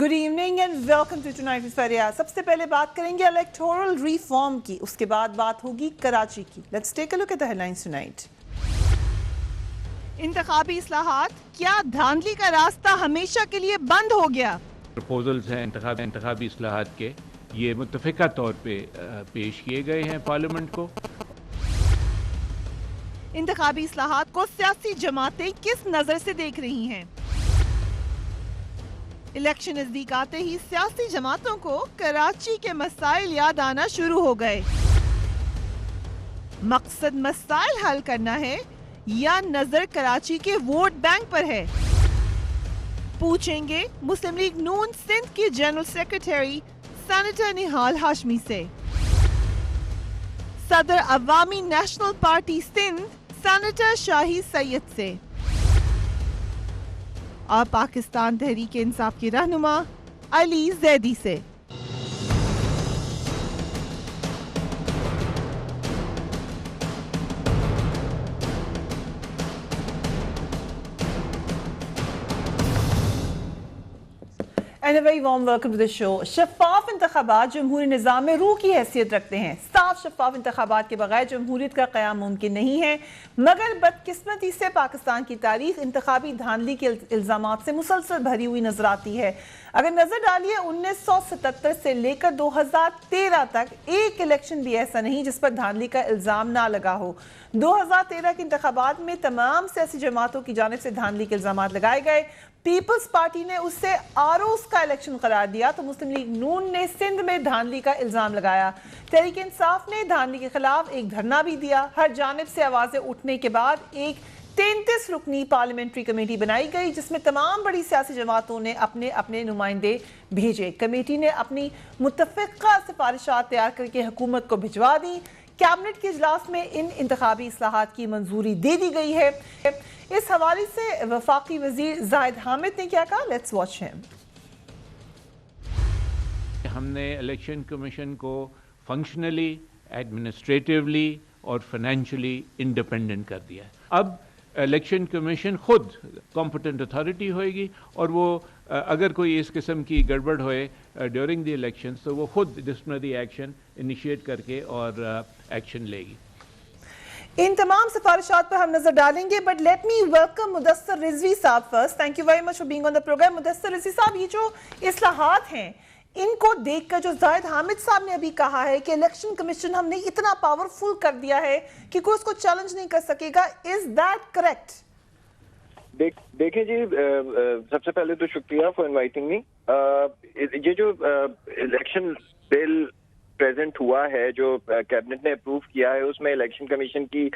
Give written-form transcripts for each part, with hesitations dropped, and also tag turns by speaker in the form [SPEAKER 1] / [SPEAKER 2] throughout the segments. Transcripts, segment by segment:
[SPEAKER 1] Good evening and welcome to tonight with Fareeha. सबसे पहले बात करेंगे इलेक्टोरल रिफॉर्म की, उसके बाद बात होगी कराची की। Let's take a look at the headlines tonight. इंतखाबी इस्लाहात, क्या धांधली का रास्ता हमेशा के लिए बंद हो गया?
[SPEAKER 2] प्रपोजल्स हैं इंतखाबी इस्लाहात के, ये मुत्तफ़िका तौर पे पेश किए गए हैं पार्लियामेंट को।
[SPEAKER 1] इंतखाबी इस्लाहात को सियासी जमातें किस नजर से देख रही हैं? इलेक्शन नजदीक आते ही सियासी जमातों को कराची के मसाइल याद आना शुरू हो गए। मकसद मसाइल हल करना है या नजर कराची के वोट बैंक पर है? पूछेंगे मुस्लिम लीग नून सिंध की जनरल सेक्रेटरी सेनेटर निहाल हाशमी से। सदर अवामी नेशनल पार्टी सिंध सेनेटर शाही सैयद से और पाकिस्तान तहरीक इंसाफ की रहनुमा अली जैदी से। And a very warm welcome to the show. शफ़ाफ़ इंतख़ाबात जमहूरी निज़ाम में रूह की हैसियत रखते हैं। साफ शफ़ाफ़ इंतख़ाबात के बगैर जमहूरियत का क़याम मुमकिन नहीं है, मगर बदकिस्मती से पाकिस्तान की तारीख़ इंतख़ाबी धांधली के इल्ज़ामात से मुसलसल भरी हुई नजर आती है। अगर नज़र डालिए 1977 से लेकर 2013 तक एक इलेक्शन भी ऐसा नहीं जिस पर धांधली का इल्ज़ाम ना लगा हो। 2013 के इंतख़ाबात में तमाम सियासी जमातों की जानिब से धांधली के इल्ज़ामात लगाए गए। पीपल्स पार्टी ने उसे आरोस का इलेक्शन करार दिया तो मुस्लिम लीग नून ने सिंध में धांधली का इल्जाम लगाया। तहरीक इंसाफ ने धांधली के खिलाफ एक धरना भी दिया। हर जानिब से आवाजें उठने के बाद एक 33 रुकनी पार्लियामेंट्री कमेटी बनाई गई जिसमें तमाम बड़ी सियासी जमातों ने अपने अपने नुमाइंदे भेजे। कमेटी ने अपनी मुत्तफ़िक़ा सिफारिशात तैयार करके हुकूमत को भिजवा दी। कैबिनेट के इजलास में इन इंतखाबी इस्लाहात की मंजूरी दे दी गई है। इस हवाले से वफाकी वजीर जाहिद हामिद ने क्या कहा, लेट्स वॉच हिम।
[SPEAKER 2] हमने इलेक्शन कमीशन को फंक्शनली, एडमिनिस्ट्रेटिवली और फाइनेंशियली इंडिपेंडेंट कर दिया है। अब इलेक्शन कमीशन खुद कॉम्पिटेंट अथॉरिटी होएगी और वो अगर कोई इस किस्म की गड़बड़ होए ड्यूरिंग द इलेक्शन तो वो खुद डिसिप्लिनरी एक्शन इनिशिएट करके और एक्शन लेगी।
[SPEAKER 1] इन तमाम सिफारिशात पर हम नजर डालेंगे, but let me welcome Mudassar Rizvi sahab first. Thank you very much for being on the programme. Mudassar Rizvi sahab, ये जो इस्लाहात हैं इनको देखकर जो जाहिद हामिद साहब ने अभी कहा है कि इलेक्शन कमीशन हमने इतना पावरफुल कर दिया है कि कोई उसको चैलेंज नहीं कर सकेगा, इज दैट करेक्ट?
[SPEAKER 3] देखिए जी, सबसे पहले तो शुक्रिया फॉर इनवाइटिंग मी। ये जो इलेक्शन बिल प्रेजेंट हुआ है, जो कैबिनेट ने अप्रूव किया है, उसमें इलेक्शन कमीशन की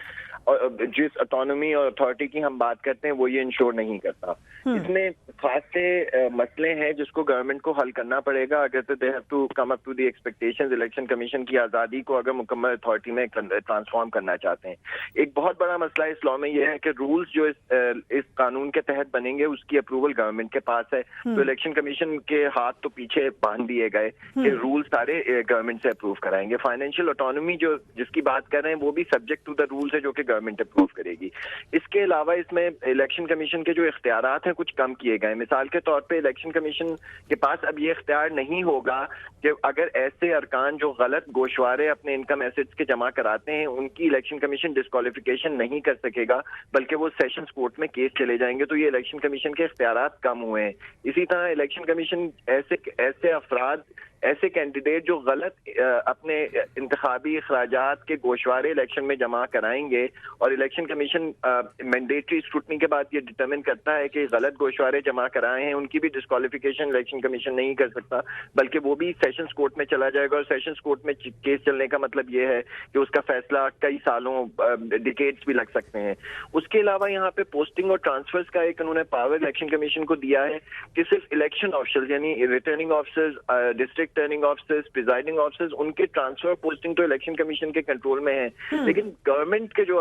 [SPEAKER 3] जिस ऑटोनॉमी और अथॉरिटी की हम बात करते हैं वो ये इंश्योर नहीं करता। इसमें खास से मसले हैं जिसको गवर्नमेंट को हल करना पड़ेगा अगर तो they have to come up to the expectations. Election commission की आज़ादी को अगर मुकम्मल अथॉरिटी में ट्रांसफॉर्म करना चाहते हैं। एक बहुत बड़ा मसला इस लॉ में यह है कि रूल्स जो इस कानून के तहत बनेंगे उसकी अप्रूवल गवर्नमेंट के पास है। तो इलेक्शन कमीशन के हाथ तो पीछे बांध दिए गए कि रूल्स सारे गवर्नमेंट से अप्रूव कराएंगे। फाइनेंशियल ऑटोनॉमी जो जिसकी बात कर रहे हैं वो भी सब्जेक्ट टू द रूल्स है जो कि गवर्नमेंट अप्रूव करेगी। इसके अलावा इसमें इलेक्शन कमीशन के जो इख्तियारात हैं कुछ कम किए गए। मिसाल के तौर पे इलेक्शन कमीशन के पास अब ये इख्तियार नहीं होगा कि अगर ऐसे अरकान जो गलत गोशवारे अपने इनकम एसेट्स के जमा कराते हैं उनकी इलेक्शन कमीशन डिस्क्वालिफिकेशन नहीं कर सकेगा, बल्कि वो सेशंस कोर्ट में केस चले जाएंगे। तो ये इलेक्शन कमीशन के इख्तियारात कम हुए हैं। इसी तरह इलेक्शन कमीशन ऐसे अफराद, ऐसे कैंडिडेट जो गलत अपने इंतखाबी अखराजात के गोशवारे इलेक्शन में जमा कराएंगे और इलेक्शन कमीशन मैंडेटरी स्क्रूटनी के बाद ये डिटरमिन करता है कि गलत गोशवारे जमा कराए हैं, उनकी भी डिस्क्वालिफिकेशन इलेक्शन कमीशन नहीं कर सकता, बल्कि वो भी सेशंस कोर्ट में चला जाएगा। और सेशंस कोर्ट में केस चलने का मतलब ये है कि उसका फैसला कई सालों, डिकेड्स भी लग सकते हैं। उसके अलावा यहाँ पे पोस्टिंग और ट्रांसफर्स का एक उन्होंने पावर इलेक्शन कमीशन को दिया है कि सिर्फ इलेक्शन ऑफिसर्स यानी returning officers, district returning officers, presiding officers, उनके ट्रांसफर पोस्टिंग तो इलेक्शन कमीशन के कंट्रोल में है। लेकिन गवर्नमेंट के जो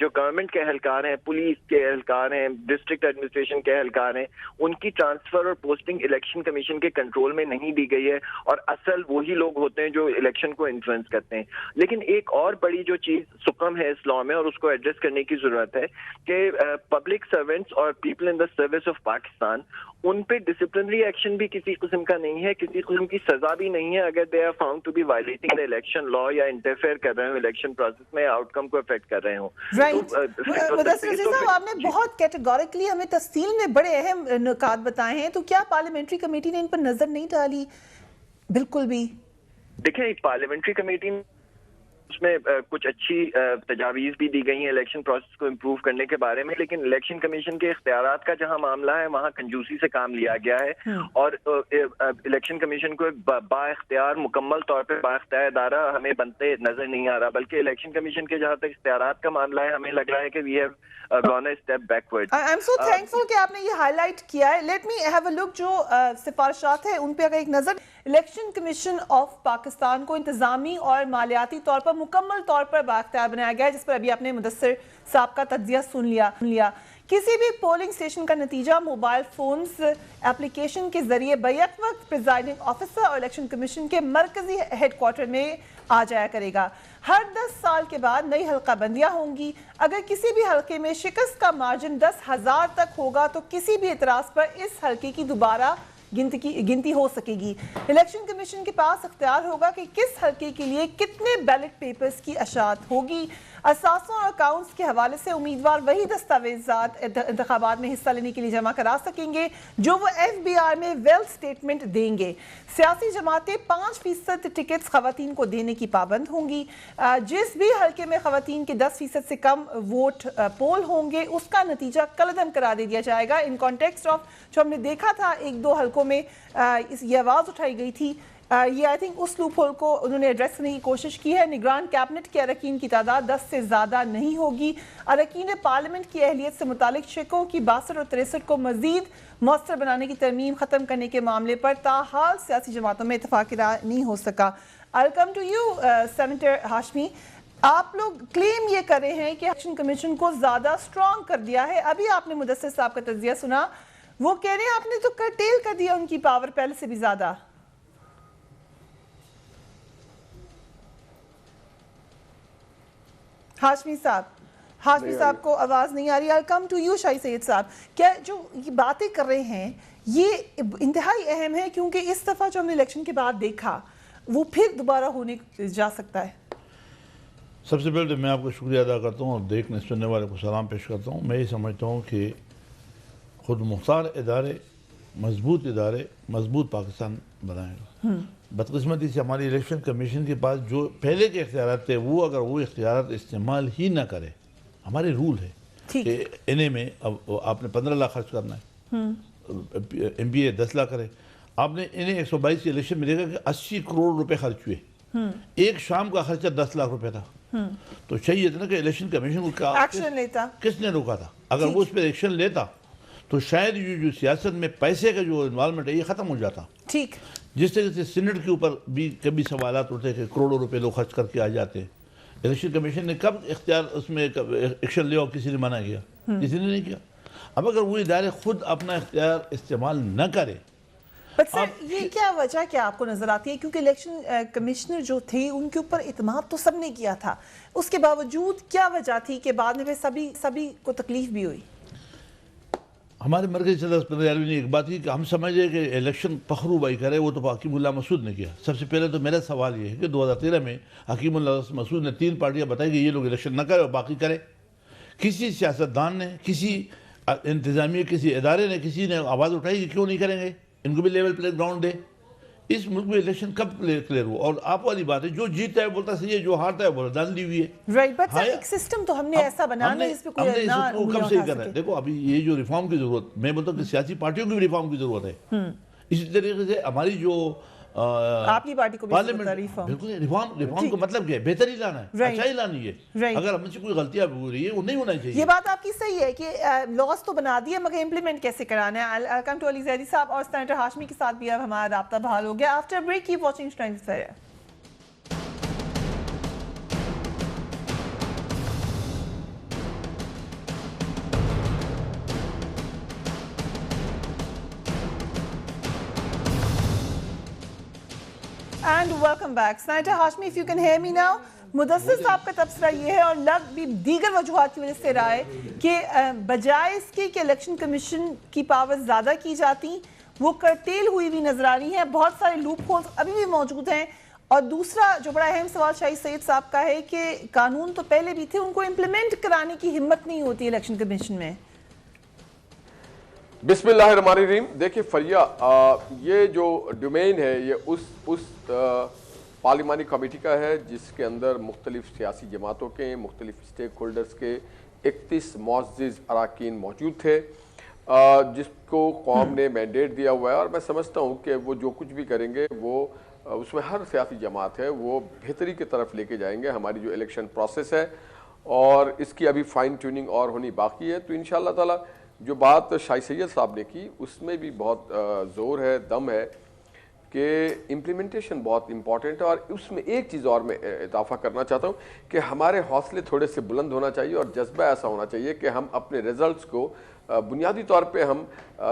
[SPEAKER 3] गवर्नमेंट के एहलकार हैं, पुलिस के एहलकार हैं, डिस्ट्रिक्ट एडमिनिस्ट्रेशन के एहलकार हैं, उनकी ट्रांसफर और पोस्टिंग इलेक्शन कमीशन के कंट्रोल में नहीं दी गई है और असल वही लोग होते हैं जो इलेक्शन को इन्फ्लुएंस करते हैं। लेकिन एक और बड़ी जो चीज सुकम है इस लॉ में और उसको एड्रेस करने की जरूरत है कि पब्लिक सर्वेंट्स और people in the service of Pakistan ان پہ ڈسپلنری ایکشن بھی کسی قسم کا نہیں ہے, کسی قسم کی سزا بھی نہیں ہے اگر they are found to be violating the election law یا انٹرفیئر کر رہے ہوں الیکشن پروسیس میں, آؤٹ کم کو افیکٹ کر رہے ہوں.
[SPEAKER 1] رائٹ. مدثر عزیز صاحب, آپ نے بہت کیٹیگوریکلی ہمیں تفصیل میں بڑے اہم نکات بتائے ہیں, تو کیا پارلیمنٹری کمیٹی نے ان پر نظر نہیں ڈالی بالکل بھی؟
[SPEAKER 3] دیکھیں پارلیمنٹری کمیٹی اس میں کچھ اچھی تجاویز بھی دی گئی ہیں الیکشن پروسیس کو امپروو کرنے کے بارے میں, لیکن الیکشن کمیشن کے اختیارات کا جہاں معاملہ ہے وہاں کنجوسی سے کام لیا گیا ہے, اور الیکشن کمیشن کو ایک با اختیار مکمل طور پہ با اختیار ادارہ ہمیں بنتے نظر نہیں آ رہا, بلکہ الیکشن کمیشن کے جہاں تک اختیارات کا معاملہ ہے ہمیں لگ رہا ہے کہ we have gone a step backward.
[SPEAKER 1] I am so thankful کہ آپ نے یہ ہائی لائٹ کیا ہے. لیٹ می ہیو اے لک, جو سفارشات ہیں ان پہ اگر ایک نظر. الیکشن کمیشن آف پاکستان کو انتظامی اور مالیاتی طور پر مکمل طور پر بااختیار بنایا گیا ہے, جس پر ابھی آپ نے مدثر صاحب کا تجزیہ سن لیا. کسی بھی پولنگ سٹیشن کا نتیجہ موبائل فونز اپلیکیشن کے ذریعے بیک وقت پریزائڈنگ آفیسر اور الیکشن کمیشن کے مرکزی ہیڈ کوارٹر میں آ جایا کرے گا. ہر 10 سال کے بعد نئی حلقہ بندیاں ہوں گی. اگر کسی بھی حلقے میں شکست کا مارجن 10,000 تک ہوگا تو کسی بھی اعتراض پر اس حلقے کی دوبارہ گنتی ہو سکے گی. الیکشن کمیشن کے پاس اختیار ہوگا کہ کس حلقے کے لیے کتنے بیلٹ پیپرز کی اشاعت ہوگی. اثاثوں اور اکاؤنٹس کے حوالے سے امیدوار وہی دستاویزات انتخابات میں حصہ لینے کے لیے جمع کرا سکیں گے جو وہ FBR میں ویلتھ سٹیٹمنٹ دیں گے. سیاسی جماعتیں 5% ٹکٹس خواتین کو دینے کی پابند ہوں گی. جس بھی حلقے میں خواتین کے 10% سے کم ووٹ پول ہوں گے اس کا نتیجہ کالعدم قرار دے دیا جائے گا. ان کانٹیکسٹ آف جو ہم نے دیکھا تھا 1-2 حلقوں میں یہ آواز اٹھائی گئی تھی, یہ آئی تھنک اس لوپ ہول کو انہوں نے ایڈریس کرنے کی کوشش کی ہے. نگران کیبنٹ کے اراکین کی تعداد 10 سے زیادہ نہیں ہوگی. اراکین پارلیمنٹ کی اہلیت سے متعلق شکوں کی 62 اور 63 کو مزید مؤثر بنانے کی ترمیم ختم کرنے کے معاملے پر تاحال سیاسی جماعتوں میں اتفاق رائے نہیں ہو سکا. I'll come to you, senator Hashmi. آپ لوگ کلیم یہ کر رہے ہیں کہ الیکشن کمیشن کو زیادہ سٹرانگ کر دیا ہے. ابھی آپ نے مدثر صاحب کا تجزیہ سنا, وہ کہہ رہے ہیں آپ نے تو کرٹیل کر دیا ان کی پاور پہلے سے بھی زیادہ. ہاشمی صاحب کو آواز نہیں آ رہی. I'll come to you شاہی سید صاحب. کیا جو یہ باتیں کر رہے ہیں یہ انتہائی اہم ہے, کیونکہ اس دفعہ جو ہم نے الیکشن کے بعد دیکھا وہ پھر دوبارہ ہونے جا سکتا ہے.
[SPEAKER 4] سب سے پہلے میں آپ کو شکریہ ادا کرتا ہوں اور دیکھنے سننے والے کو سلام پیش کرتا ہوں. میں یہ سمجھتا ہوں کہ خود مختار ادارے, مضبوط پاکستان بنائے گا. بدقسمتی سے ہماری الیکشن کمیشن کے پاس جو پہلے کے اختیارات تھے وہ اگر وہ اختیارات استعمال ہی نہ کرے, ہمارے رول ہے کہ انہیں میں اب آپ نے 15 لاکھ خرچ کرنا ہے, MBA 10 لاکھ کرے. آپ نے انہیں 122 کے الیکشن میں دیکھا کہ 80 کروڑ روپے خرچ ہوئے. ایک شام کا خرچہ 10 لاکھ روپے تھا. تو چاہیے تھا نا کہ الیکشن کمیشن کو
[SPEAKER 1] ایکشن لیتا.
[SPEAKER 4] کس نے روکا تھا؟ اگر وہ اس پہ ایکشن لیتا تو شاید یہ جو سیاست میں پیسے کا جو انوالومنٹ ہے یہ ختم ہو جاتا.
[SPEAKER 1] ٹھیک.
[SPEAKER 4] جس طرح سے سینٹ کے اوپر بھی کبھی سوالات اٹھتے کہ کروڑوں روپے لوگ خرچ کر کے آ جاتے ہیں. الیکشن کمیشن نے کب اختیار اس میں ایکشن لیا اور کسی نے منع کیا؟ کسی نے نہیں کیا. اب اگر وہ ادارے خود اپنا اختیار استعمال نہ کرے.
[SPEAKER 1] سر یہ کیا وجہ کیا آپ کو نظر آتی ہے؟ کیونکہ الیکشن کمشنر جو تھے ان کے اوپر اعتماد تو سب نے کیا تھا, اس کے باوجود کیا وجہ تھی کہ بعد میں سبھی کو تکلیف بھی ہوئی؟
[SPEAKER 4] ہمارے مرکزی صدر نے ایک بات کی کہ ہم سمجھے کہ الیکشن پخرو بھائی کرے, وہ تو حکیم اللہ مسعود نے کیا. سب سے پہلے تو میرا سوال یہ ہے کہ 2013 میں حکیم اللہ مسعود نے 3 پارٹیاں بتائی کہ یہ لوگ الیکشن نہ کرے اور باقی کرے. کسی سیاستدان نے, کسی انتظامیہ, کسی ادارے نے, کسی نے آواز اٹھائی کہ کیوں نہیں کریں گے, ان کو بھی لیول پلے گراؤنڈ دے. اس ملک میں الیکشن کب کلیئر ہوا؟ اور آپ والی بات ہے جو جیتا ہے بولتا صحیح ہے, جو ہارتا ہے بولتا دان دی ہوئی ہے.
[SPEAKER 1] رائٹ, بٹ سر ایک سسٹم تو ہم نے ایسا بنانا ہے اس پہ کوئی نہ
[SPEAKER 4] کب سے ہی کر رہا ہے. دیکھو ابھی یہ جو ریفارم کی ضرورت, میں بولتا ہوں کہ سیاسی پارٹیوں کی بھی ریفارم کی ضرورت ہے. اسی طریقے سے ہماری جو
[SPEAKER 1] آپ کی پارٹی کو بھی
[SPEAKER 4] ریفارم, بالکل ریفارم کا مطلب کیا ہے؟ بہتری لانا ہے, اچھائی لانی ہے. اگر ہم سے کوئی غلطیاں ہو رہی ہے وہ نہیں ہونا چاہیے.
[SPEAKER 1] یہ بات آپ کی صحیح ہے کہ لاس تو بنا دیے مگر امپلیمنٹ کیسے کرانا ہے. I'll come to علی زیدی صاحب اور سینیٹر ہاشمی کے ساتھ بھی اب ہمارا رابطہ بحال ہو گیا. After break keep watching Trends Fair. And welcome back. Senator Hashmi, if you can hear me now. Mudassir साहब का तबसरा ये है और लग भी दीगर वजूहात की वजह से रहा है कि बजाय इसके कि इलेक्शन कमीशन की पावर ज़्यादा की जाती वो कर्टेल हुई भी नजर आ रही है, बहुत सारे लूप होल्स अभी भी मौजूद हैं। और दूसरा जो बड़ा अहम सवाल शाहिद सईद साहब का है कि कानून तो पहले भी थे, उनको इम्प्लीमेंट कराने की हिम्मत नहीं होती इलेक्शन कमीशन में।
[SPEAKER 5] बिस्मिल्लाहिर्रहमानिर्रहीम। देखिए फरिया, ये जो डोमेन है ये उस पार्लिमानी कमेटी का है जिसके अंदर मुख्तलिफ सियासी जमातों के, मुख्तलिफ स्टेक होल्डर्स के 31 मुअज़्ज़िज़ अरकान मौजूद थे, जिसको कौम ने मैंडेट दिया हुआ है। और मैं समझता हूँ कि वो जो कुछ भी करेंगे वो उसमें हर सियासी जमात है वो बेहतरी की तरफ लेके जाएंगे हमारी जो इलेक्शन प्रोसेस है, और इसकी अभी फाइन ट्यूनिंग और होनी बाकी है। तो इंशाअल्लाह ताला जो बात शाहिद सैयद साहब ने की उसमें भी बहुत ज़ोर है, दम है कि इम्प्लीमेंटेशन बहुत इंपॉर्टेंट है। और उसमें एक चीज़ और मैं इजाफा करना चाहता हूँ कि हमारे हौसले थोड़े से बुलंद होना चाहिए और जज्बा ऐसा होना चाहिए कि हम अपने रिजल्ट्स को बुनियादी तौर पे हम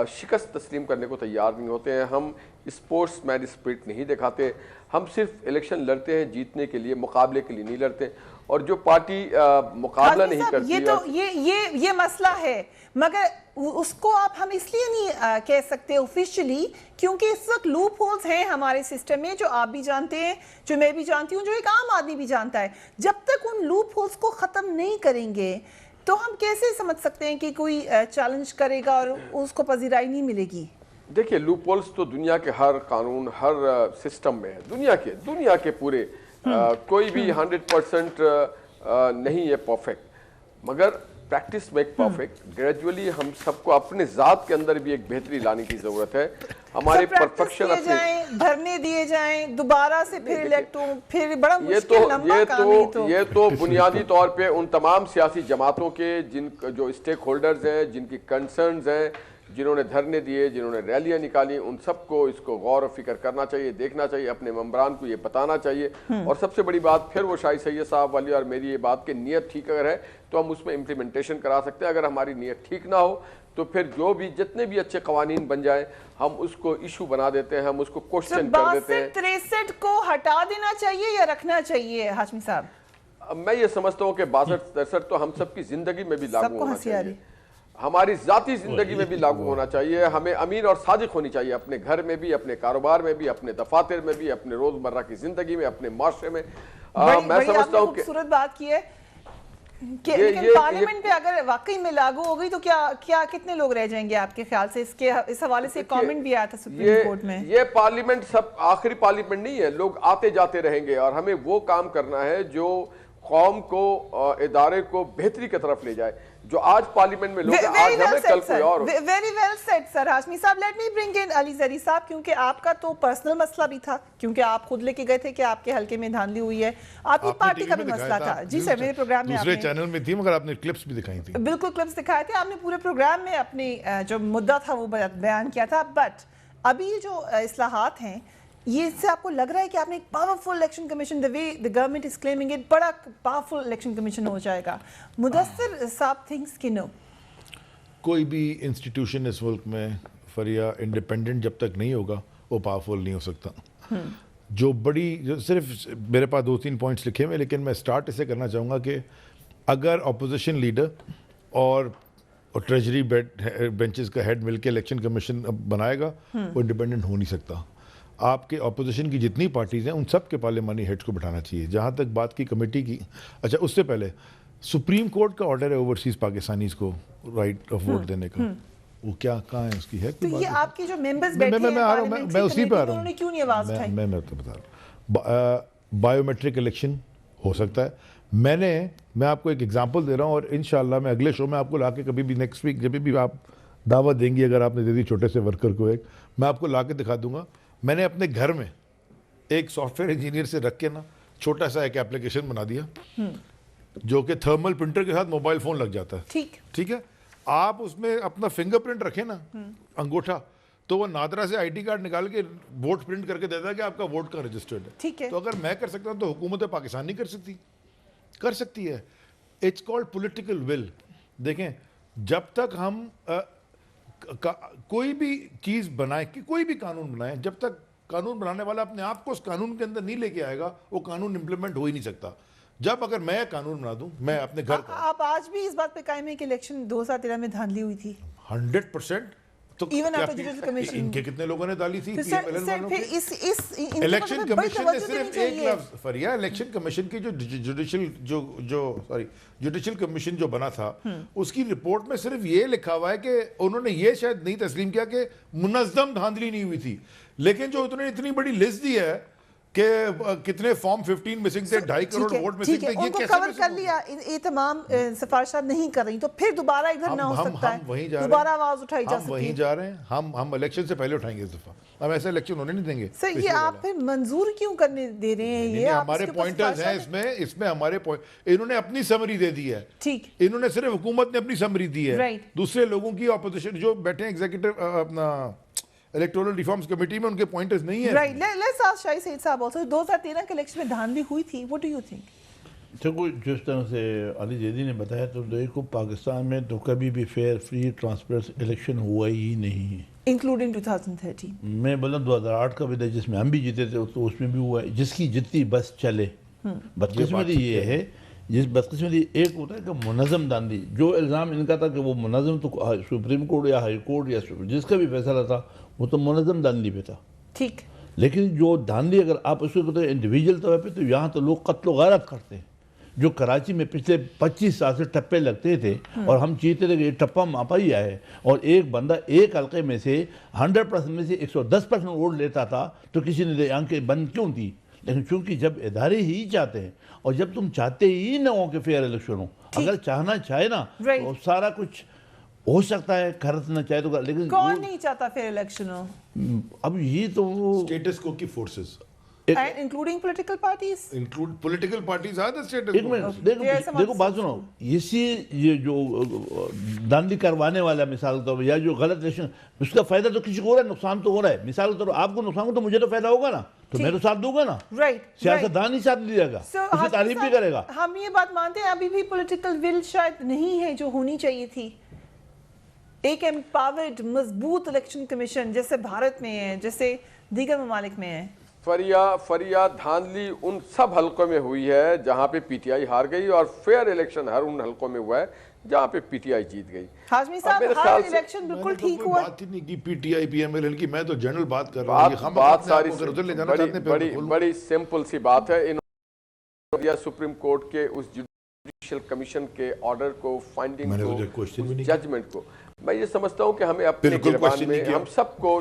[SPEAKER 5] शिकस्त तस्लीम करने को तैयार नहीं होते हैं। हम स्पोर्ट्स मैन स्पिरिट नहीं दिखाते, हम सिर्फ इलेक्शन लड़ते हैं जीतने के लिए, मुकाबले के लिए नहीं लड़ते। और जो पार्टी मुकाबला नहीं करती,
[SPEAKER 1] ये तो ये मसला है, मगर उसको आप हम इसलिए नहीं कह सकते ऑफिशियली क्योंकि इस वक्त लूप होल्स हैं हमारे सिस्टम में, जो आप भी जानते हैं, जो मैं भी जानती हूँ, जो एक आम आदमी भी जानता है। जब तक उन लूप होल्स को ख़त्म नहीं करेंगे तो हम कैसे समझ सकते हैं कि कोई चैलेंज करेगा और उसको पजीराई नहीं मिलेगी?
[SPEAKER 5] देखिए लूप होल्स तो दुनिया के हर कानून, हर सिस्टम में है, दुनिया के पूरे कोई भी 100% नहीं है परफेक्ट, मगर प्रैक्टिस मेक परफेक्ट। ग्रेजुअली हम सबको अपने ज़ात के अंदर भी एक बेहतरी लाने की ज़रूरत है। हमारे परफेक्शन अपने
[SPEAKER 1] धरने दिए जाएं, दोबारा से फिर इलेक्ट हो, फिर बड़ा मुश्किल लंबा काम है।
[SPEAKER 5] ये तो बुनियादी तौर पे उन तमाम सियासी जमातों के जो स्टेक होल्डर्स हैं, जिनकी कंसर्न्स हैं, जिन्होंने धरने दिए, जिन्होंने रैलियां निकाली, उन सबको इसको गौर और फिक्र करना चाहिए, देखना चाहिए, अपने मेंबरान को ये बताना चाहिए। और सबसे बड़ी बात फिर वो शाहिद सैयद साहब वाली और मेरी ये बात कि नीयत ठीक अगर है तो हम उसमें इम्प्लीमेंटेशन करा सकते हैं। अगर हमारी नीयत ठीक ना हो तो फिर जो भी जितने भी अच्छे कवानीन बन जाए हम उसको इशू बना देते हैं, हम उसको क्वेश्चन कर देते हैं।
[SPEAKER 1] 63 को हटा देना चाहिए या रखना चाहिए हाशमी साहब?
[SPEAKER 5] मैं ये समझता हूँ कि 62-63 तो हम सबकी जिंदगी में भी लागू होना चाहिए, हमारी जाती जिंदगी में भी लागू होना चाहिए। हमें अमीन और सादिक होनी चाहिए अपने घर में भी, अपने कारोबार में भी, अपने दफातर में भी, अपने रोजमर्रा की जिंदगी में, अपने माशरे में। मैं समझता हूँ कि
[SPEAKER 1] खूबसूरत बात की है कि लेकिन पार्लियामेंट पे अगर वाकई में लागू हो गई तो क्या कितने लोग रह जाएंगे आपके ख्याल से? इस हवाले से कमेंट भी आया था सुप्रीम कोर्ट में।
[SPEAKER 5] ये पार्लियामेंट सब आखिरी पार्लियामेंट नहीं है, लोग आते जाते रहेंगे और हमें वो काम करना है जो कौम को, इदारे को बेहतरी की तरफ ले जाए। जो आज पार्लियामेंट में लोग आज हमें कल कोई और।
[SPEAKER 1] Very well said sir Hashmi sahab. Let me bring in Ali Zari sahab, क्योंकि आपका तो पर्सनल मसला भी था, क्योंकि आप खुद लेके गए थे कि आपके हल्के में धांधली हुई है, आपकी पार्टी का भी मसला था। जी सर, मेरे प्रोग्राम में
[SPEAKER 4] दूसरे चैनल में थी मगर आपने क्लिप्स भी दिखाई थी।
[SPEAKER 1] बिल्कुल क्लिप्स दिखाए थे आपने, पूरे प्रोग्राम में अपनी जो मुद्दा था वो बयान किया था। बट अभी जो इस्लाहात हैं, ये इससे आपको लग रहा है कि आपने एक powerful election commission, the way the government is claiming it, बड़ा पावरफुल इलेक्शन कमीशन हो जाएगा? मुदस्सिर साहब थिंक्स कि नो,
[SPEAKER 4] कोई भी इंस्टीट्यूशन इस मुल्क में फरिया इंडिपेंडेंट जब तक नहीं होगा वो पावरफुल नहीं हो सकता। जो सिर्फ मेरे पास 2-3 पॉइंट्स लिखे हुए, लेकिन मैं स्टार्ट इसे करना चाहूँगा कि अगर अपोजिशन लीडर और ट्रेजरी बेंचेस का हेड मिलकर इलेक्शन कमीशन बनाएगा वो इंडिपेंडेंट हो नहीं सकता। आपके अपोजिशन की जितनी पार्टीज़ हैं उन सब के पार्लियामानी हेड्स को बिठाना चाहिए। जहाँ तक बात की कमेटी की, अच्छा उससे पहले सुप्रीम कोर्ट का ऑर्डर है ओवरसीज पाकिस्तानीज को राइट ऑफ वोट देने का, वो क्या कहाँ है उसकी है?
[SPEAKER 1] तो ये आपकी जो मेंबर्स बैठे हैं पार्लियामेंट, मैं उसी पे आ रहा हूँ, उन्होंने क्यों नहीं आवाज उठाई?
[SPEAKER 4] मैं तो बता रहा हूँ, बायोमेट्रिक इलेक्शन हो सकता है। मैं आपको एक एग्जांपल दे रहा हूँ और इंशाल्लाह मैं अगले शो में आपको लाके कभी भी नेक्स्ट वीक जब भी आप दावत देंगी, अगर आपने दे दी छोटे से वर्कर को, एक मैं आपको लाके दिखा दूंगा। मैंने अपने घर में एक सॉफ्टवेयर इंजीनियर से रख के ना छोटा सा एक एप्लीकेशन बना दिया जो कि थर्मल प्रिंटर के साथ मोबाइल फोन लग जाता है। ठीक है, आप उसमें अपना फिंगरप्रिंट रखें ना, अंगूठा, तो वो नादरा से आईडी कार्ड निकाल के वोट प्रिंट करके देता है कि आपका वोट का रजिस्टर्ड है।
[SPEAKER 1] ठीक है,
[SPEAKER 4] तो अगर मैं कर सकता हूँ तो हुकूमत पाकिस्तान नहीं कर सकती है। It's called political will. देखें, जब तक हम कोई भी चीज़ बनाए, कि कोई भी कानून बनाए, जब तक कानून बनाने वाला अपने आप को उस कानून के अंदर नहीं लेके आएगा वो कानून इंप्लीमेंट हो ही नहीं सकता।
[SPEAKER 6] جب اگر میں قانون بنا دوں میں اپنے گھر کا
[SPEAKER 1] آپ آج بھی اس بات پہ قائم ہیں کہ الیکشن 2013 میں دھاندلی ہوئی تھی
[SPEAKER 6] 100%. تو
[SPEAKER 1] Even after judicial commission.
[SPEAKER 6] ان کے کتنے لوگوں نے ڈالی تھی
[SPEAKER 1] تو سر پھر
[SPEAKER 6] الیکشن کمیشن نے صرف ایک لفظ فریا الیکشن کمیشن کی جوڈیشل کمیشن جو بنا تھا اس کی رپورٹ میں صرف یہ لکھا ہوا ہے کہ انہوں نے یہ شاید نہیں تسلیم کیا کہ منظم دھاندلی نہیں ہوئی تھی, لیکن جو انہوں نے اتنی بڑی لسٹ دی ہے کہ کتنے فارم 15 مسنگ تھے, 2.5 کروڑ ووٹ مسنگ تھے, یہ کیسے
[SPEAKER 1] کور کر لیا یہ تمام سفارشات نہیں کر رہی, تو پھر دوبارہ ادھر نہ ہو سکتا ہے, دوبارہ آواز اٹھائی جا سکتی ہے.
[SPEAKER 6] ہم وہیں جا رہے ہیں, ہم الیکشن سے پہلے اٹھائیں گے اس دفعہ, ہم ایسا الیکشن ہونے نہیں دیں گے.
[SPEAKER 1] سر یہ آپ پھر منظور کیوں کرنے دے رہے ہیں؟ یہ
[SPEAKER 6] ہمارے پوائنٹرز ہیں اس میں ہمارے انہوں نے اپنی سمری دے دی ہے,
[SPEAKER 1] ٹھیک,
[SPEAKER 6] انہوں نے صرف حکومت نے اپنی سمری دی ہے, دوسرے لوگوں کی اپوزیشن جو بیٹھے ہیں ایگزیکٹو اپنا الیکٹورل ریفارمز کمیٹی میں ان کے پوائنٹرز نہیں ہیں.
[SPEAKER 1] رائٹ, لیٹس آسک شاہد سعید صاحب آلسو 2013 کے الیکشن میں دھاندلی ہوئی تھی, واٹ ڈو یو تھنک؟
[SPEAKER 4] دیکھو جس طرح سے علی زیدی نے بتایا تو دیکھو پاکستان میں تو کبھی بھی فیئر فری ٹرانسپیرنٹ الیکشن ہوا ہی نہیں ہے,
[SPEAKER 1] انکلوڈنگ 2013.
[SPEAKER 4] میں بولا 2008 کا بھی تھا جس میں ہم بھی جیتے تھے تو اس میں بھی ہوا ہے, جس کی جتنی بس چلے. بدقسمتی یہ ہے, جس بدقسمتی ایک ہوتا ہے کہ منظم دھاندلی, جو الزام ان کا تھا کہ وہ منظم تو سپریم کورٹ یا ہائی کورٹ یا جس کا بھی فیصلہ تھا وہ تو منظم دھاندلی پہ تھا,
[SPEAKER 1] ٹھیک,
[SPEAKER 4] لیکن جو دھاندلی اگر آپ اس کو کہتے ہیں انڈیویجول طور پہ, تو یہاں تو لوگ قتل و غارت کرتے ہیں. جو کراچی میں پچھلے 25 سال سے ٹپے لگتے تھے اور ہم چیتے تھے کہ یہ ٹپا ماپا ہی آئے, اور ایک بندہ ایک حلقے میں سے 100% میں سے 110% ووٹ لیتا تھا تو کسی نے آنکھیں بند کیوں تھی. لیکن چونکہ جب ادارے ہی چاہتے ہیں, اور جب تم چاہتے ہی نہ ہو کہ فیئر الیکشن ہو, اگر چاہنا چاہے نا تو سارا کچھ ہو سکتا ہے, کرنا چاہے تو, لیکن
[SPEAKER 1] کون نہیں چاہتا فیئر الیکشن ہو؟
[SPEAKER 4] اب یہ تو
[SPEAKER 6] اسٹیٹس کو کی forces
[SPEAKER 1] including political parties,
[SPEAKER 6] include political parties are the status.
[SPEAKER 4] ایک منٹ دیکھو بات سنو, یہ جو دھاندلی کروانے والا مثال کے طور پر یا جو غلط الیکشن, اس کا فائدہ تو کسی کو ہو رہا ہے, نقصان تو ہو رہا ہے. مثال کے طور پر آپ کو نقصان ہو تو مجھے تو فائدہ ہوگا نا, تو میں تو ساتھ دوں گا نا, سیاستدان ہی ساتھ دے گا, اس کی تعریف بھی کرے گا.
[SPEAKER 1] ہم یہ بات مانتے ہیں ابھی بھی پولیٹیکل ول شاید نہیں ہے جو ہونی چاہیے تھی, ایک امپاورڈ مضبوط الیکشن کمیشن جیسے بھارت میں ہے, جیسے دیگر ممالک میں ہے.
[SPEAKER 5] فریا دھاندلی ان سب حلقوں میں ہوئی ہے جہاں پہ پی ٹی آئی ہار گئی, اور فیئر الیکشن ہر ان حلقوں میں ہوا ہے جہاں پہ پی ٹی آئی جیت گئی.
[SPEAKER 1] ہاشمی صاحب ہر الیکشن بالکل ٹھیک ہوا,
[SPEAKER 6] بات ہی نہیں کی P T I P M L کی, میں تو جنرل بات کر رہا ہوں.
[SPEAKER 5] بات ساری بڑی سمپل سی بات ہے. انہوں نے سپریم کورٹ کے اس جوڈیشل کمیشن کے آرڈر کو, فائنڈنگ کو, ججمنٹ کو, میں یہ سمجھتا ہوں کہ ہمیں اپنے گریبان میں ہم سب کو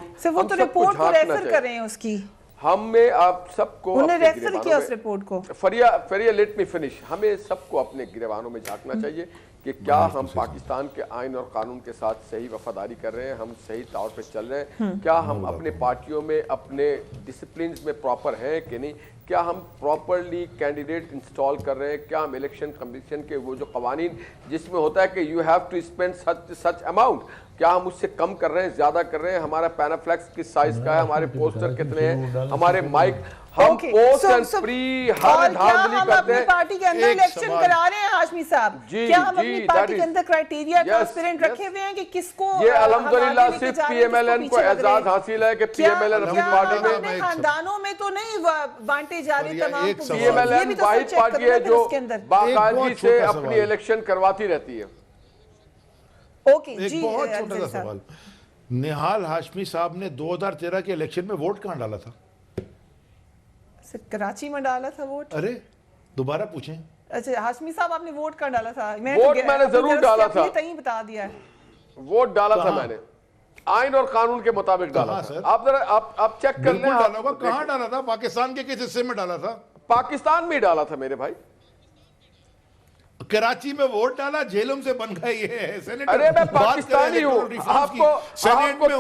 [SPEAKER 1] رپورٹ کو ریفر کر رہے ہیں, اس کی
[SPEAKER 5] ہمیں آپ سب کو
[SPEAKER 1] انہیں ریفر کیا اس رپورٹ کو.
[SPEAKER 5] فریا لیٹ می فنش. ہمیں سب کو اپنے گریبانوں میں جھانکنا چاہیے کہ کیا ہم پاکستان کے آئین اور قانون کے ساتھ صحیح وفاداری کر رہے ہیں, ہم صحیح طور پہ چل رہے ہیں, کیا ہم اپنے پارٹیوں میں اپنے ڈسپلنز میں پراپر ہیں کہ نہیں, کیا ہم پراپرلی کینڈیڈیٹ انسٹال کر رہے ہیں, کیا ہم الیکشن کمیشن کے وہ جو قوانین جس میں ہوتا ہے کہ you have to spend such amount, کیا ہم اس سے کم کر رہے ہیں, زیادہ کر رہے ہیں, ہمارا پینافلیکس کس سائز کا ہے, ہمارے پوسٹر کتنے ہیں, ہمارے مائک, ہم پوسٹ اینڈ فری ہر دھاندلی کرتے ہیں.
[SPEAKER 1] پارٹی کے اندر الیکشن کرا رہے ہیں ہاشمی صاحب, کیا ہم اپنی پارٹی کے اندر کرائیٹیریا ٹرانسپیرنٹ رکھے ہوئے ہیں کہ کس کو,
[SPEAKER 5] یہ الحمدللہ صرف پی ایم ایل این کو اعزاز حاصل ہے کہ پی ایم ایل این اپنی پارٹی میں,
[SPEAKER 1] خاندانوں میں تو نہیں بانٹے جا رہے تمام,
[SPEAKER 5] پی ایم ایل این واحد پارٹی ہے جو باقاعدگی سے اپنی الیکشن کرواتی رہتی ہے.
[SPEAKER 6] ایک بہت چھوٹا سا سوال, نہال ہاشمی صاحب نے 2013 کے الیکشن میں ووٹ کہاں ڈالا تھا؟
[SPEAKER 1] کراچی میں ڈالا تھا ووٹ.
[SPEAKER 6] ارے دوبارہ پوچھیں.
[SPEAKER 1] اچھا ہاشمی صاحب آپ نے ووٹ کہاں ڈالا تھا؟
[SPEAKER 5] ووٹ میں نے ضرور ڈالا تھا,
[SPEAKER 1] بتا دیا ہے,
[SPEAKER 5] ووٹ ڈالا تھا میں نے آئین اور قانون کے مطابق ڈالا تھا. آپ ذرا آپ چیک کر لیں.
[SPEAKER 6] کہاں ڈالا تھا؟ پاکستان کے کس حصے میں ڈالا تھا؟
[SPEAKER 5] پاکستان میں ڈالا تھا میرے بھائی.
[SPEAKER 6] کراچی میں ووٹ ڈالا, جیلوں سے بن گئے. یہ
[SPEAKER 5] ارے میں پاکستانی ہوں, آپ کو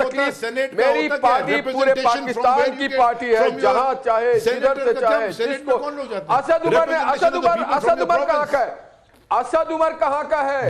[SPEAKER 5] تکلیف, میری پارٹی پورے پاکستان کی پارٹی ہے, جہاں چاہے جدھر سے چاہے جس کو. اسد عمر کہاں کا ہے؟ اسد عمر کہاں کا ہے؟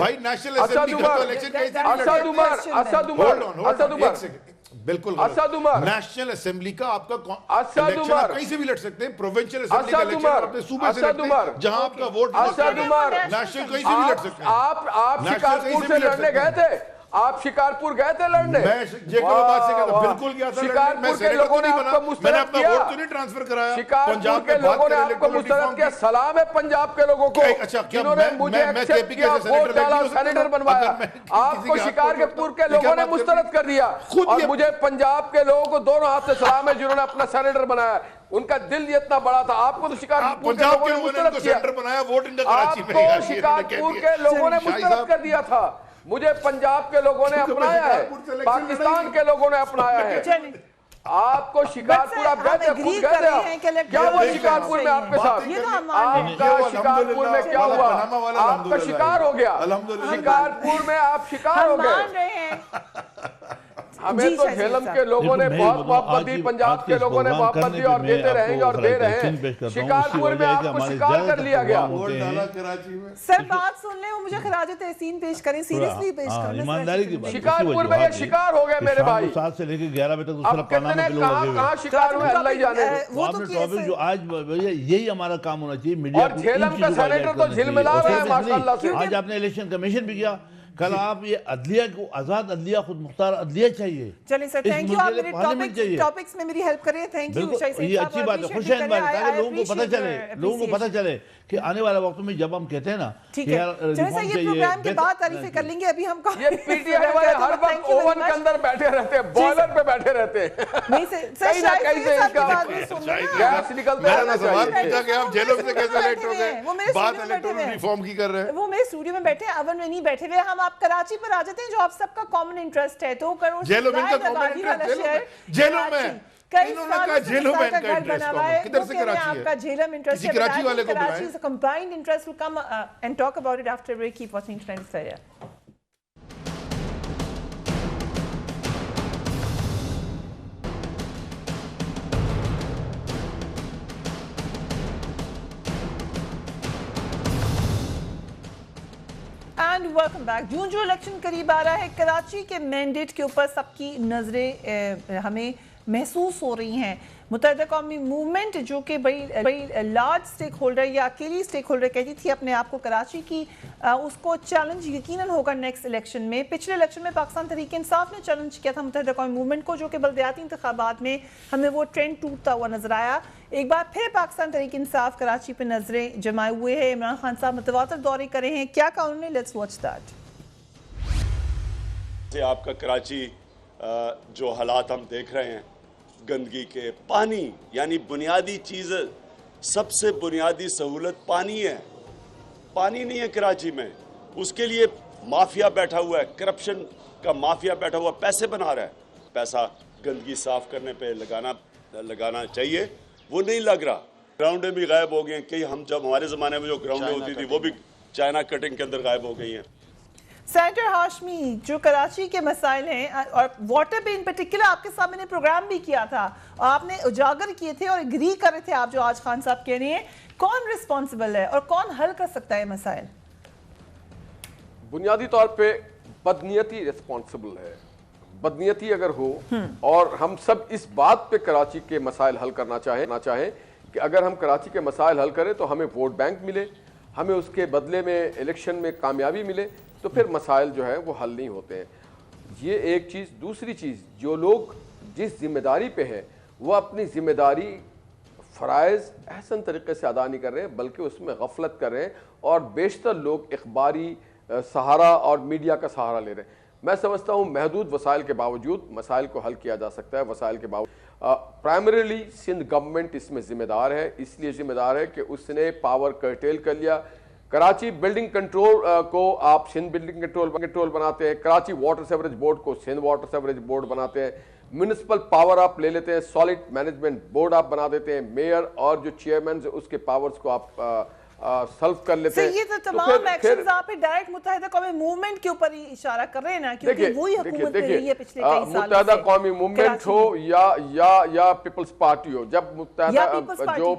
[SPEAKER 6] بالکل
[SPEAKER 5] اسد عمر
[SPEAKER 6] نیشنل اسمبلی کا آپ کا الیکشن آپ کہیں سے بھی لڑ سکتے ہیں, پروونشل اسمبلی کا الیکشن آپ اپنے صوبے سے لڑتے ہیں جہاں آپ کا ووٹ
[SPEAKER 5] اسد عمر
[SPEAKER 6] نیشنل کہیں سے بھی لڑ سکتے ہیں.
[SPEAKER 5] آپ شکارپور سے لڑنے گئے تھے, آپ شکارپور گئے تھے لڑنے؟
[SPEAKER 6] میں یہ کرو بات سے کہتا بالکل گیا تھا لڑنے، میں سینیٹر تو نہیں بنا، میں نے اپنا ووٹ تو نہیں ٹرانسفر کرایا،
[SPEAKER 5] شکارپور کے لوگوں نے آپ کو مسترد کیا، سلام ہے پنجاب کے لوگوں کو جنہوں نے مجھے ایکسپٹ کیا، ووٹ ڈالا، سینیٹر بنوایا. آپ کو شکارپور کے لوگوں نے مسترد کر دیا اور مجھے پنجاب کے لوگوں کو دونوں ہاتھ سے سلام ہے جنہوں نے اپنا سینیٹر بنایا. ان کا دل یہ اتنا بڑا تھا. آپ کو تو شکارپور کے لوگوں نے مسترد کیا، آپ کو شکارپور کے لوگوں نے مسترد کر دیا تھا. مجھے پنجاب کے لوگوں نے اپنایا ہے، پاکستان کے لوگوں نے اپنایا ہے. آپ کو شکارپور آپ گئے تھے، خود گئے تھے، کیا ہوا شکارپور میں آپ کے ساتھ؟ آپ کا شکارپور میں کیا ہوا؟ آپ کا شکار ہو گیا، شکارپور میں آپ شکار ہو گئے. ہمیں تو جھیلم کے لوگوں نے بہت محبت دی، پنجاب کے لوگوں نے محبت دی اور دیتے رہیں گے اور دے رہے ہیں. شکارپور میں آپ کو شکار کر لیا گیا.
[SPEAKER 1] سر بات سن لیں، وہ مجھے خراج تحسین پیش کریں، سیریسلی پیش کریں.
[SPEAKER 4] ایمانداری کی بات،
[SPEAKER 5] شکارپور میں یہ شکار ہو گئے میرے بھائی.
[SPEAKER 4] 7 سے لے کے 11 بجے تک
[SPEAKER 5] اب کتنے کہاں شکار ہوئے اللہ ہی جانے.
[SPEAKER 4] وہ تو ٹاپک جو آج یہی ہمارا کام ہونا چاہیے، میڈیا
[SPEAKER 5] اور جھیلم کا سینیٹر تو جھلملا رہا ہے ماشاءاللہ سے.
[SPEAKER 4] آج آپ نے الیکشن کمیشن بھی کیا، کل آپ یہ عدلیہ کو آزاد عدلیہ، خود مختار عدلیہ چاہیے.
[SPEAKER 1] چلیں سر، تھینک یو، آپ میرے ٹاپکس میں میری ہیلپ کریے. تھینک یو شاہی صاحب.
[SPEAKER 4] یہ اچھی بات ہے، خوش ہے بات ہے، لوگوں کو پتہ چلے کہ آنے والے وقت میں جب ہم کہتے ہیں نا
[SPEAKER 1] ٹھیک ہے. چلیں سر، یہ پروگرام کے بعد تعریفیں کر لیں گے. ابھی ہم
[SPEAKER 5] یہ پی ٹی آئی والے ہر وقت اوون کے اندر بیٹھے رہتے ہیں، بوائلر پہ بیٹھے رہتے ہیں.
[SPEAKER 1] کہیں نہ کہیں سے ان کا
[SPEAKER 5] گیس نکلتا ہے.
[SPEAKER 6] میں نے سوال پوچھا کہ آپ جیلوں سے کیسے لیٹ ہو گئے، بات الیکٹرل ریفارم کی کر رہے ہیں.
[SPEAKER 1] وہ میرے اسٹوڈیو میں بیٹھے ہیں، اوون میں نہیں بیٹھے ہوئے. ہم آپ کراچی پر آ جاتے ہیں جو آپ سب کا کامن انٹرسٹ ہے. 2 کروڑ
[SPEAKER 6] جیلوں میں ان کا کامن انٹرسٹ، جیلوں میں انہوں نے کہا جیلوں میں ان کا انٹرسٹ ہے. کدھر سے کراچی ہے؟
[SPEAKER 1] آپ کا جیلم انٹرسٹ ہے.
[SPEAKER 6] کراچی والے کو
[SPEAKER 1] Karachi is a combined interest. We'll come and talk about it after we keep watching Trends Fair. And welcome back. جون جو الیکشن قریب آ رہا ہے، کراچی کے مینڈیٹ کے اوپر سب کی نظریں ہمیں محسوس ہو رہی ہیں. متحدہ قومی موومنٹ جو کہ بڑی لارج سٹیک ہولڈر یا اکیلی سٹیک ہولڈر کہتی تھی اپنے آپ کو کراچی کی، اس کو چیلنج یقیناً ہوگا نیکسٹ الیکشن میں. پچھلے الیکشن میں پاکستان تحریک انصاف نے چیلنج کیا تھا متحدہ قومی موومنٹ کو، جو کہ بلدیاتی انتخابات میں ہمیں وہ ٹرینڈ ٹوٹتا ہوا نظر آیا. ایک بار پھر پاکستان تحریک انصاف کراچی پہ نظریں جمائے ہوئے ہیں. عمران خان صاحب متواتر دورے کرے ہیں، کیا کہا انہوں نے؟ Let's watch that.
[SPEAKER 7] آپ کا کراچی جو حالات ہم دیکھ رہے ہیں، گندگی کے، پانی یعنی بنیادی چیز، سب سے بنیادی سہولت پانی ہے. پانی نہیں ہے کراچی میں، اس کے لیے مافیا بیٹھا ہوا ہے، کرپشن کا مافیا بیٹھا ہوا، پیسے بنا رہا ہے. پیسہ گندگی صاف کرنے پہ لگانا چاہیے، وہ نہیں لگ رہا. گراؤنڈیں بھی غائب ہو گئی ہیں. کئی ہم جب ہمارے زمانے میں جو گراؤنڈیں ہوتی تھی وہ بھی چائنا کٹنگ کے اندر غائب ہو گئی ہیں.
[SPEAKER 1] سینیٹر ہاشمی، جو کراچی کے مسائل ہیں اور واٹر پہ ان پرٹیکولر آپ کے سامنے پروگرام بھی کیا تھا اور آپ نے اجاگر کیے تھے اور اگری کر رہے تھے آپ جو آج خان صاحب کہہ رہے ہیں، کون رسپانسبل ہے اور کون حل کر سکتا ہے مسائل؟
[SPEAKER 5] بنیادی طور پہ بدنیتی رسپانسبل ہے. بدنیتی اگر ہو اور ہم سب اس بات پہ کراچی کے مسائل حل کرنا چاہیں کہ اگر ہم کراچی کے مسائل حل کریں تو ہمیں ووٹ بینک ملے، ہمیں اس کے بدلے میں الیکشن میں کامیابی ملے، تو پھر مسائل جو ہیں وہ حل نہیں ہوتے ہیں. یہ ایک چیز. دوسری چیز، جو لوگ جس ذمہ داری پہ ہیں وہ اپنی ذمہ داری فرائض احسن طریقے سے ادا نہیں کر رہے ہیں، بلکہ اس میں غفلت کر رہے ہیں اور بیشتر لوگ اخباری سہارا اور میڈیا کا سہارا لے رہے ہیں. میں سمجھتا ہوں محدود وسائل کے باوجود مسائل کو حل کیا جا سکتا ہے. وسائل کے باوجود پرائمریلی سندھ گورنمنٹ اس میں ذمہ دار ہے. اس لیے ذمہ دار ہے کہ اس نے پاور کرٹیل کر لیا. کراچی بلڈنگ کنٹرول کو آپ سندھ بلڈنگ کنٹرول بناتے ہیں، کراچی واٹر سیوریج بورڈ کو سندھ واٹر سیوریج بورڈ بناتے ہیں، میونسپل پاور آپ لے لیتے ہیں، سالڈ مینجمنٹ بورڈ آپ بنا دیتے ہیں، میئر اور جو چیئرمین اس کے پاورز کو آپ سلف کر لیتے ہیں.
[SPEAKER 1] یہ تو تمام ایکشنز آپ ڈائریکٹ متحدہ قومی موومنٹ کے اوپر ہی اشارہ کر رہے ہیں نا، کیونکہ وہی حکومت میں رہی ہے پچھلے کئی سال سے.
[SPEAKER 5] متحدہ قومی موومنٹ ہو یا پیپلز پارٹی ہو، جب متحدہ جو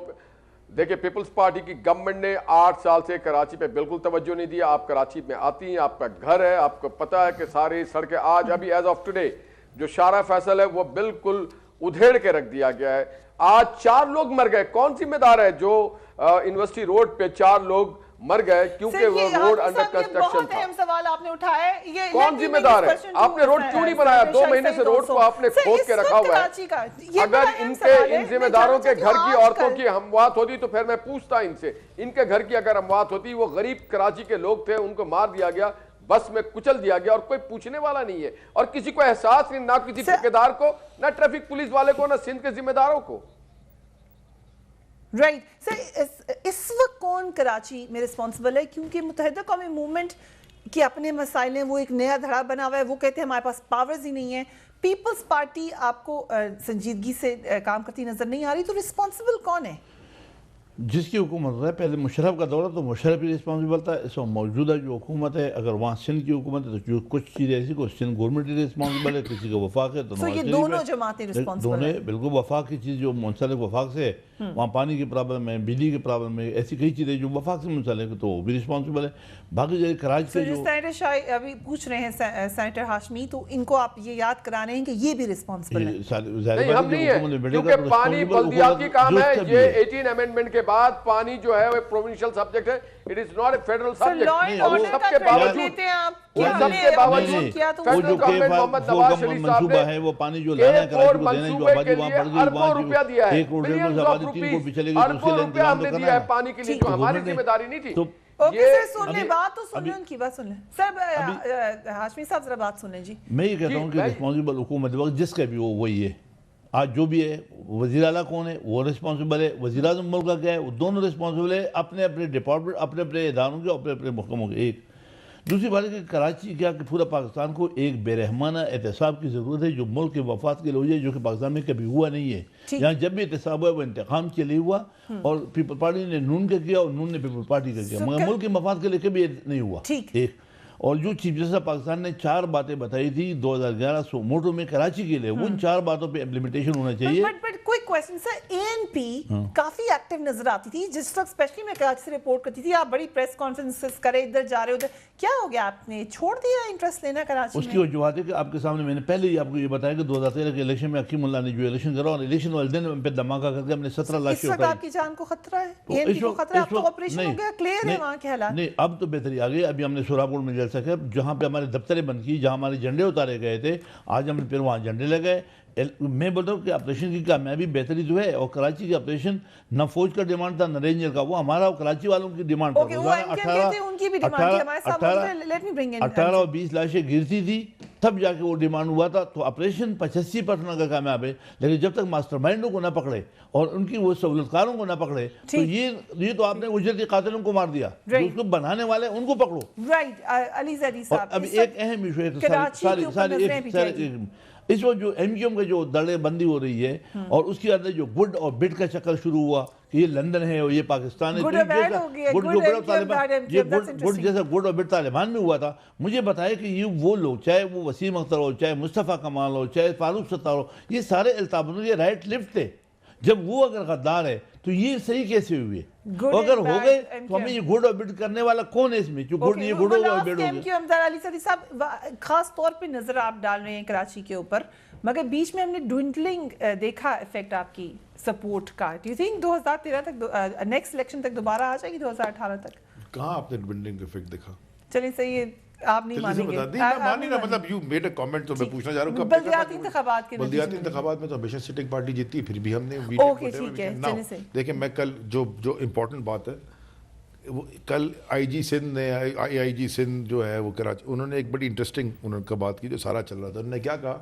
[SPEAKER 5] دیکھیں پیپلز پارٹی کی گورنمنٹ نے 8 سال سے کراچی پہ بالکل توجہ نہیں دیا. آپ کراچی میں آتی ہیں، آپ کا گھر ہے، آپ کو پتہ ہے کہ ساری سڑکیں آج ابھی ایز آف ٹوڈے جو شارع فیصل ہے وہ بالکل ادھیڑ کے رکھ دیا گیا ہے. آج 4 لوگ مر گئے. کون ذمہ دار ہے جو یونیورسٹی روڈ پہ 4 لوگ मर गए क्योंकि वो रोड अंडर कंस्ट्रक्शन था।
[SPEAKER 1] अहम सवाल आपने उठाया है, ये
[SPEAKER 5] कौन जिम्मेदार है? आपने रोड क्यों नहीं बनाया? 2 महीने से रोड को आपने खोद के रखा हुआ है। अगर इन जिम्मेदारों के घर की औरतों की हमवात होती तो फिर मैं पूछता इनसे, इनके घर की अगर हमवात होती, वो गरीब कराची के लोग थे, उनको मार दिया गया, बस में कुचल दिया गया और कोई पूछने वाला नहीं है, और किसी को एहसास नहीं, ना किसी ठेकेदार को, ना ट्रैफिक पुलिस वाले को, ना सिंध के जिम्मेदारों को।
[SPEAKER 1] राइट सर, इस वक्त कौन कराची में रिस्पॉन्सिबल है? क्योंकि मुत्तहिदा कौमी मूवमेंट के अपने मसाइल हैं, वो एक नया धड़ा बना हुआ है, वो कहते हैं हमारे पास पावर्स ही नहीं है। पीपल्स पार्टी आपको संजीदगी से काम करती नजर नहीं आ रही, तो रिस्पॉन्सिबल कौन है?
[SPEAKER 4] जिसकी हुकूमत है, पहले मुशर्रफ का दौरा तो मुशर्रफ ही रिस्पॉन्सिबल था। इस वक्त मौजूदा जो हुकूमत है, अगर वहाँ सिंध की हुकूमत है तो जो कुछ चीज़ें ऐसी को सिंध गवर्नमेंट ही रिस्पॉन्सिबल है, किसी का वफाक है तो
[SPEAKER 1] ये दोनों जमातें रिस्पॉन्सिबल है।
[SPEAKER 4] बिल्कुल वफाक की चीज़ जो मुंसलिक वफाक से, वहाँ पानी की प्रॉब्लम है, बिजली की प्रॉब्लम है, ऐसी कई चीज़ें जो वफाक से मुंसलिक है तो वो भी रिस्पॉन्सिबल है। बाकी जो कराची के जो
[SPEAKER 1] सेनेटर शाह अभी पूछ रहे हैं, सेनेटर हाशमी, तो इनको आप ये याद करा रहे हैं कि ये भी रिस्पॉन्सिबल है।
[SPEAKER 5] नहीं, हम नहीं है, क्योंकि पानी बल्दियाती काम है। ये 18 अमेंडमेंट के बाद पानी जो है वो प्रोविंशियल सब्जेक्ट है, it is not a federal subject. और सबके बावजूद
[SPEAKER 4] फेडरल गवर्नमेंट मोहम्मद नवाज शरीफ साहब ने वो पानी जो लाना है कराची को देना है, जो आबादी वहाँ बढ़ गई,
[SPEAKER 5] अरबों रुपया दिया है,
[SPEAKER 4] 1 करोड़ आबादी 3 को पिछले गई,
[SPEAKER 5] अरबों रुपया हमने दिया है पानी के लिए, जो हमारी जिम्मेदारी नहीं थी।
[SPEAKER 1] ओके सर, सुन ले बात, तो सुन ले उनकी बात, सुन ले सर। हाशमी साहब जरा बात सुन ले जी।
[SPEAKER 4] मैं ये कहता हूँ कि रिस्पॉन्सिबल हुकूमत वक्त जिसका भी हो वही है। आज जो भी है, वज़ीर आला कौन है वो रिस्पॉन्सिबल है, वज़ीर आज़म मुल्क का क्या है, वो दोनों रिस्पॉन्सिबल है, अपने अपने डिपार्टमेंट, अपने अपने इदारों के, अपने अपने महकमों के। एक दूसरी बात है कि कराची क्या कि पूरा पाकिस्तान को एक बेरहमाना एहतसाब की ज़रूरत है जो मुल्क के वफाद के लिए हो जाए, जो कि पाकिस्तान में कभी हुआ नहीं है। यहाँ जब भी एहतसाब हुआ वो इंतकाम के लिए हुआ, और पीपल पार्टी ने नून का किया और नून ने पीपल पार्टी का किया, मगर मुल्क के मफाद के लिए कभी नहीं हुआ। एक और जो चीफ जस्टिस पाकिस्तान ने 4 बातें बताई थी 2011 मोटो में कराची के लिए, उन 4 बातों पे इम्प्लीमेंटेशन होना चाहिए।
[SPEAKER 1] बट कोई क्वेश्चन सर, एएनपी काफी एक्टिव नजर आती थी जिस वक्त, स्पेशली मैं कराची से रिपोर्ट करती थी, आप बड़ी प्रेस कॉन्फ्रेंसेस करे, इधर जा रहे उधर, क्या हो गया, आपने छोड़ दिया इंटरेस्ट लेना कराची में?
[SPEAKER 4] उसकी वजूहत है कि आपके सामने मैंने पहले ही आपको ये बताया कि 2013 के इलेक्शन में हकीमुल्लाह ने जो इलेक्शन करा, और इलेक्शन वाले दिन पे धमाका करके हमने 17 लाख
[SPEAKER 1] इस वक्त आपकी जान को खतरा है, एएनपी को खतरा है, अब तो ऑपरेशन हो गया, क्लियर है वहाँ के हालात?
[SPEAKER 4] नहीं, अब तो बेहतरी आ गई। अभी हमने सोरापुर में जलसा किया, जहाँ पे हमारे दफ्तरें बंद की, जहाँ हमारे झंडे उतारे गए थे, आज हमने फिर वहाँ झंडे लगाए। मैं बोलता हूँ कि ऑपरेशन की कामयाबी बेहतरी जो है, और कराची का ऑपरेशन न फौज का डिमांड था न रेंजर का, वो हमारा कराची वालों की डिमांड था। 18 और 20 लाशें गिरती थी, तब जाके वो डिमांड हुआ था। तो ऑपरेशन 85% का कामयाब है, लेकिन जब तक मास्टरमाइंडों को ना पकड़े और उनकी वो सहूलतकारों को ना पकड़े, तो ये तो आपने उजरती कातिलों को मार दिया, जो उसको बनाने वाले उनको पकड़ो।
[SPEAKER 1] राइट, अली ज़ैदी साहब,
[SPEAKER 4] अब एक अहम इशू है, इस वक्त जो एमक्यूएम का जो दड़े बंदी हो रही है, और उसके अंदर जो गुड और बिड का चक्कर शुरू हुआ कि ये लंदन है और ये पाकिस्तान है, गुड जैसा गुड और बिड तालिबान में हुआ था। मुझे बताया कि ये वो लोग, चाहे वो वसीम अख्तर हो, चाहे मुस्तफ़ा कमाल हो, चाहे फारूक सत्तार हो, ये सारे अल्ताफ ये राइट लेफ्ट थे। जब वो अगर गद्दार है तो ये सही कैसे हुए? अगर हो गए तो हमें ये गुड और बिड करने वाला कौन है इसमें? जो गुड ये गुड और बिड हो गया।
[SPEAKER 1] अली ज़ैदी साहब, खास तौर पे नजर आप डाल रहे हैं कराची के ऊपर, मगर बीच में हमने ड्विंडलिंग देखा इफेक्ट आपकी सपोर्ट का। डू यू थिंक 2013 तक, नेक्स्ट इलेक्शन तक दोबारा आ जाएगी, 2018 तक?
[SPEAKER 6] कहाँ आपने ड्विंडलिंग इफेक्ट देखा?
[SPEAKER 1] चलिए सही है, आप नहीं मानेंगे।
[SPEAKER 6] मतलब यू मेड अ कमेंट, तो मैं पूछना चाह रहा हूँ
[SPEAKER 1] बल्दियाती
[SPEAKER 6] इंतखाबात में तो हमेशा सिटिंग पार्टी जीतती है, फिर भी हमने देखिए, मैं कल जो इम्पोर्टेंट बात है, वो कल आईजी सिंध ने, आईजी सिंध जो है वो कराची, उन्होंने एक बड़ी इंटरेस्टिंग उन्होंने बात की जो सारा चल रहा था। उन्होंने क्या कहा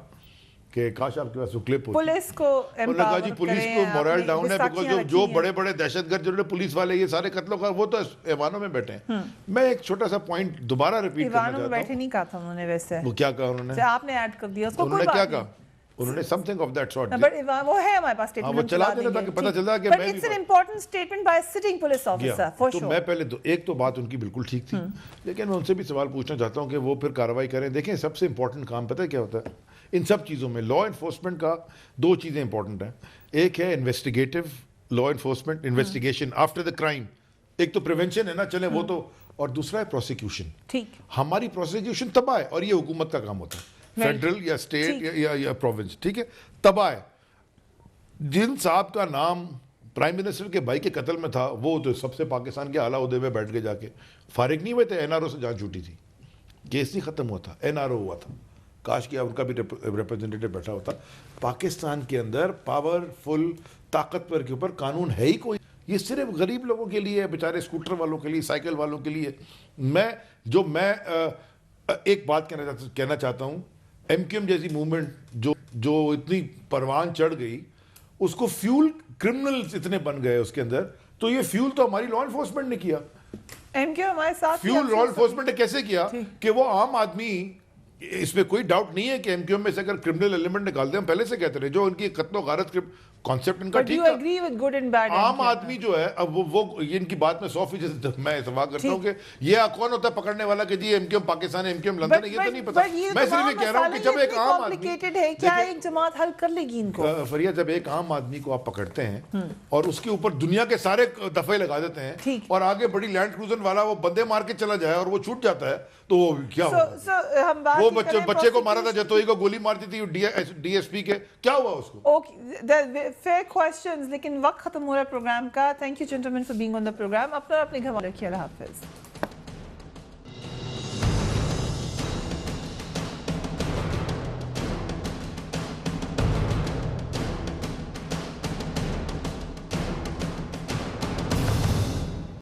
[SPEAKER 6] कि काश आपके पास वो क्लिप होती,
[SPEAKER 1] पुलिस को
[SPEAKER 6] कहा जी पुलिस को मोरल डाउन है, बिकॉज जो बड़े बड़े दहशतगर्द जिन्होंने पुलिस वाले ये सारे कत्लों का, वो तो ऐवानों में बैठे हैं। मैं एक छोटा सा पॉइंट दोबारा रिपीट करना चाहता हूं।
[SPEAKER 1] बैठे नहीं कहा था उन्होंने, वैसे
[SPEAKER 6] वो क्या कहा उन्होंने,
[SPEAKER 1] आपने ऐड कर दिया उसको,
[SPEAKER 6] उन्होंने क्या कहा, उन्होंने something of that sort,
[SPEAKER 1] but वो है हमारे पास स्टेटमेंट,
[SPEAKER 6] वो चला देना ताकि पता चल जाए कि मैं,
[SPEAKER 1] it's an important statement by sitting police officer for sure.
[SPEAKER 6] तो मैं पहले एक तो बात उनकी बिल्कुल ठीक थी, लेकिन मैं उनसे भी सवाल पूछना चाहता हूं कि वो फिर कार्रवाई करें। देखें, सबसे इंपॉर्टेंट काम पता है क्या होता है इन सब चीज़ों में? लॉ एनफोर्समेंट का 2 चीज़ें इंपॉर्टेंट हैं। एक है investigative law enforcement, investigation after the crime, एक तो प्रिवेंशन है ना, चले वो तो, और दूसरा है प्रोसिक्यूशन।
[SPEAKER 1] ठीक,
[SPEAKER 6] हमारी प्रोसिक्यूशन तबाह है, और ये हुकूमत का काम होता है, फेडरल या स्टेट या प्रोविंस, ठीक है, तबाह है। जिन साहब का नाम پرائم منسٹر کے بھائی کے قتل میں تھا، وہ تو سب سے پاکستان کے اعلیٰ عہدے پہ بیٹھ کے جا کے فارغ نہیں ہوئے تھے، این آر او سے جان چھوٹی تھی، کیس نہیں ختم ہوا تھا، این آر او ہوا تھا، کاش کیا ان کا بھی ریپرزینٹیٹو بیٹھا ہوتا۔ پاکستان کے اندر پاورفل طاقتور کے اوپر قانون ہے ہی کوئی، یہ صرف غریب لوگوں کے لیے، بیچارے اسکوٹر والوں کے لیے، سائیکل والوں کے لیے۔ میں ایک بات کہنا چاہتا ہوں، ایم کیو ایم جیسی موومنٹ جو اتنی پروان چڑھ گئی، اس کو فیول کرمنلز اتنے بن گئے اس کے اندر، تو یہ فیول تو ہماری لا انفورسمنٹ نے کیا،
[SPEAKER 1] ایم کیو ہمارے ساتھ
[SPEAKER 6] فیول لا انفورسمنٹ نے کیسے کیا کہ وہ عام آدمی، اس میں کوئی ڈاؤٹ نہیں ہے کہ ایم کیو ایم میں سے اگر کرمنل ایلیمنٹ نکالتے ہیں، ہم پہلے سے کہتے رہے، جو ان کی قتل و غارت کانسیپٹ ان کا ٹھیک تھا، عام آدمی جو ہے اب وہ ان کی بات میں 100% میں اتفاق کرتا ہوں کہ یہ کون ہوتا ہے پکڑنے والا کہ جی ایم کیو ایم پاکستان ہے، ایم کیو ایم لندن ہے، یہ تو نہیں پتا۔ میں صرف یہ کہہ رہا ہوں کہ جب ایک عام آدمی،
[SPEAKER 1] کیا ایک جماعت حل کر لے گی ان کو؟
[SPEAKER 6] فریہ، جب ایک عام آدمی کو آپ پکڑتے ہیں اور اس کے اوپر دنیا کے سارے دفعے لگا دیتے ہیں اور آگے بڑی لینڈ کروزر والا وہ بندے مار کے چلا جائے اور وہ چھوٹ جاتا ہے، تو وہ کیا ہوگا؟ وہ بچے کو مارا تھا، جتوئی کو گولی مارتی تھی ڈی ایس پی کے، کیا ہوا اس کو؟
[SPEAKER 1] فیئر کوسچنز، لیکن وقت ختم ہو رہا ہے پروگرام کا۔ Thank you gentleman for being on the programme. اپنا اپنے گھر والے رکھیے، اللہ حافظ۔